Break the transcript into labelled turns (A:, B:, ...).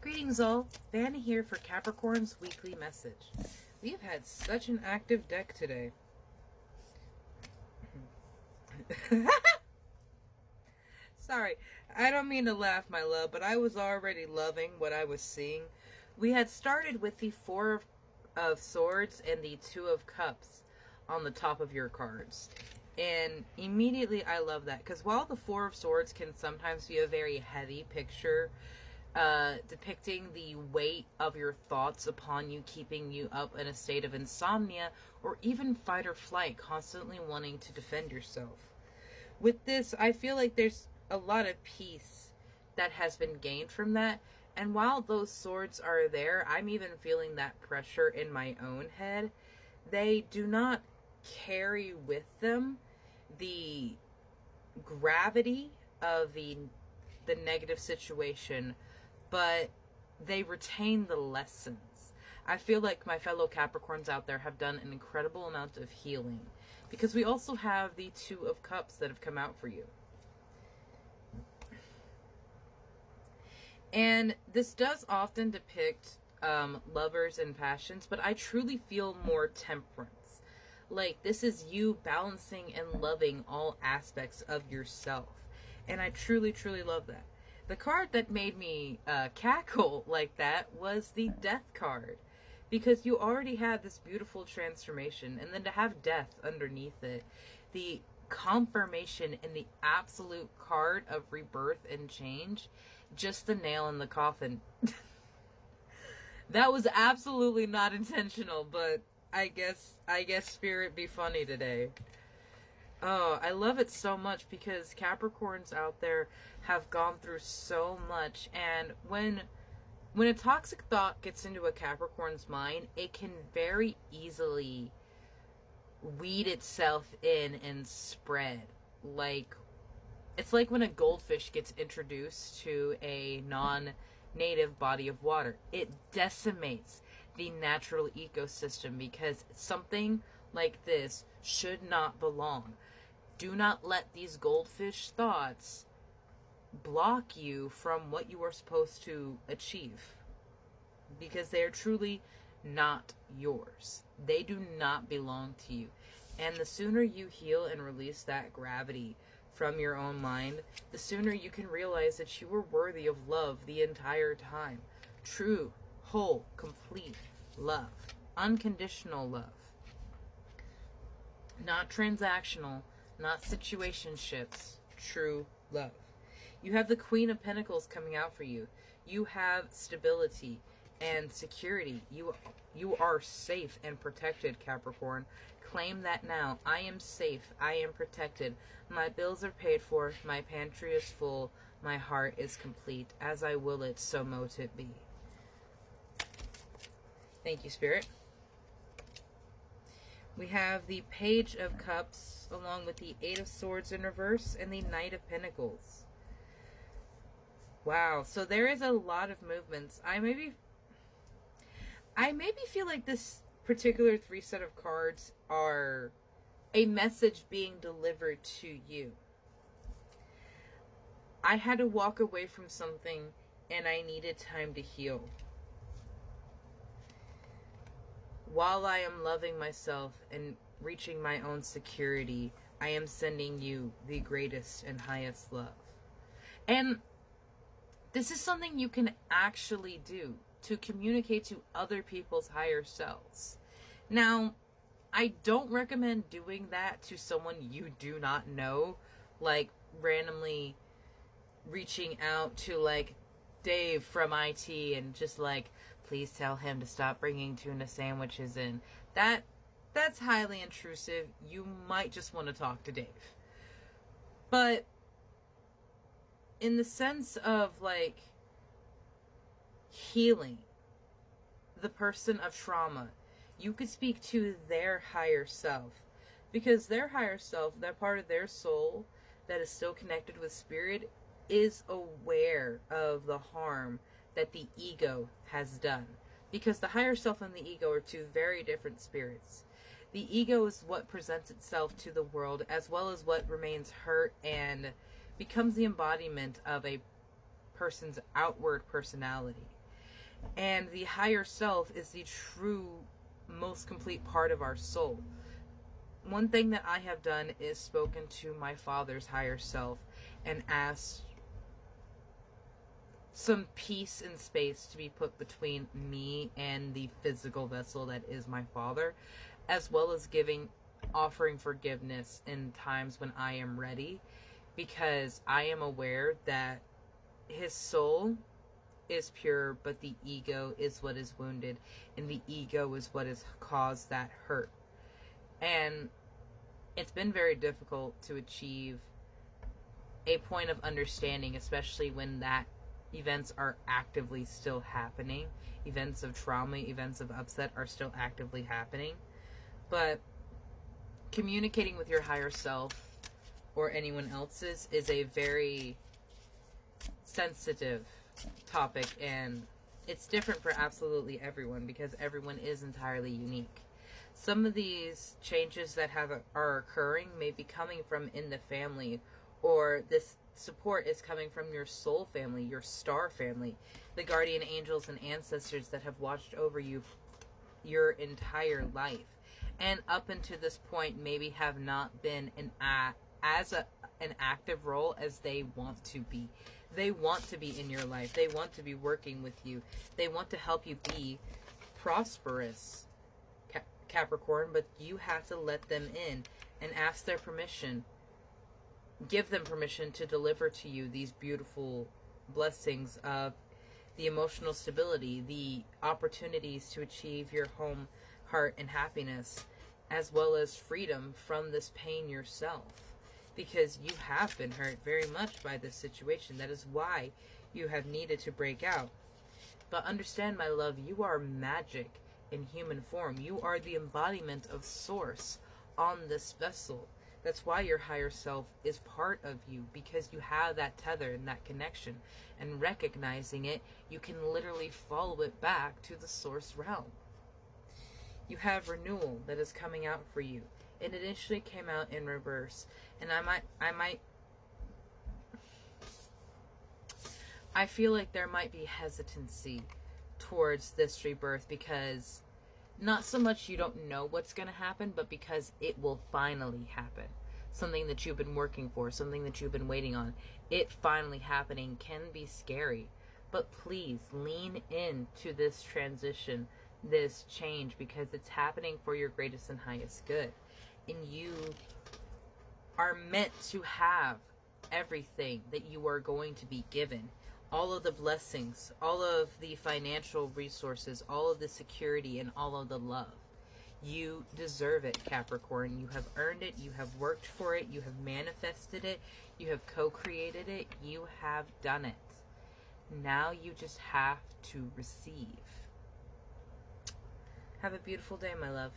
A: Greetings all, Vanna here for Capricorn's weekly message. We've had such an active deck today. Sorry, I don't mean to laugh, my love, but I was already loving what I was seeing. We had started with the Four of Swords and the Two of Cups on the top of your cards. And immediately I love that, because while the Four of Swords can sometimes be a very heavy picture, depicting the weight of your thoughts upon you, keeping you up in a state of insomnia or even fight or flight, constantly wanting to defend yourself. With this, I feel like there's a lot of peace that has been gained from that. And while those swords are there, I'm even feeling that pressure in my own head. They do not carry with them the gravity of the negative situation, but they retain the lessons. I feel like my fellow Capricorns out there have done an incredible amount of healing, because we also have the Two of Cups that have come out for you. And this does often depict lovers and passions, but I truly feel more temperance. Like, this is you balancing and loving all aspects of yourself. And I truly, truly love that. The card that made me cackle like that was the Death card, because you already had this beautiful transformation, and then to have death underneath it, the confirmation and the absolute card of rebirth and change, just the nail in the coffin. That was absolutely not intentional, but I guess spirit be funny today. Oh, I love it so much, because Capricorns out there have gone through so much, and when a toxic thought gets into a Capricorn's mind, it can very easily weed itself in and spread. Like, it's like when a goldfish gets introduced to a non-native body of water. It decimates the natural ecosystem, because something like this should not belong. Do not let these goldfish thoughts block you from what you are supposed to achieve, because they are truly not yours. They do not belong to you. And the sooner you heal and release that gravity from your own mind, the sooner you can realize that you were worthy of love the entire time. True, whole, complete love. Unconditional love. Not transactional, not situationships. True love. You have the Queen of Pentacles coming out for you. You have stability and security. You are safe and protected, Capricorn. Claim that now. I am safe. I am protected. My bills are paid for. My pantry is full. My heart is complete. As I will it, so mote it be. Thank you, Spirit. We have the Page of Cups along with the Eight of Swords in reverse and the Knight of Pentacles. Wow, so there is a lot of movements. I maybe feel like this particular three set of cards are a message being delivered to you. I had to walk away from something, and I needed time to heal. While I am loving myself and reaching my own security, I am sending you the greatest and highest love. And this is something you can actually do to communicate to other people's higher selves. Now, I don't recommend doing that to someone you do not know, like randomly reaching out to like Dave from IT and just like, please tell him to stop bringing tuna sandwiches in. That's highly intrusive. You might just want to talk to Dave. But in the sense of like healing the person of trauma, you could speak to their higher self, because their higher self, that part of their soul that is still connected with spirit, is aware of the harm that the ego has done. Because the higher self and the ego are two very different spirits. The ego is what presents itself to the world, as well as what remains hurt and becomes the embodiment of a person's outward personality. And the higher self is the true, most complete part of our soul. One thing that I have done is spoken to my father's higher self and asked some peace and space to be put between me and the physical vessel that is my father, as well as offering forgiveness in times when I am ready, because I am aware that his soul is pure, but the ego is what is wounded, and the ego is what has caused that hurt. And it's been very difficult to achieve a point of understanding, especially when that events are actively still happening. Events of trauma, events of upset are still actively happening. But communicating with your higher self or anyone else's is a very sensitive topic, and it's different for absolutely everyone because everyone is entirely unique. Some of these changes that are occurring may be coming from in the family, or this support is coming from your soul family, your star family, the guardian angels and ancestors that have watched over you your entire life, and up until this point maybe have not been an active role as they want to be. They want to be in your life. They want to be working with you. They want to help you be prosperous, Capricorn, but you have to let them in and ask their permission. Give them permission to deliver to you these beautiful blessings of the emotional stability, the opportunities to achieve your home, heart, and happiness, as well as freedom from this pain yourself. Because you have been hurt very much by this situation. That is why you have needed to break out. But understand, my love, you are magic in human form. You are the embodiment of Source on this vessel. That's why your higher self is part of you, because you have that tether and that connection. And recognizing it, you can literally follow it back to the Source realm. You have renewal that is coming out for you. It initially came out in reverse, and I feel like there might be hesitancy towards this rebirth, because not so much you don't know what's going to happen, but because it will finally happen. Something that you've been working for, something that you've been waiting on, it finally happening can be scary. But please lean into this transition, this change, because it's happening for your greatest and highest good. And you are meant to have everything that you are going to be given. All of the blessings, all of the financial resources, all of the security, and all of the love. You deserve it, Capricorn. You have earned it. You have worked for it. You have manifested it. You have co-created it. You have done it. Now you just have to receive. Have a beautiful day, my love.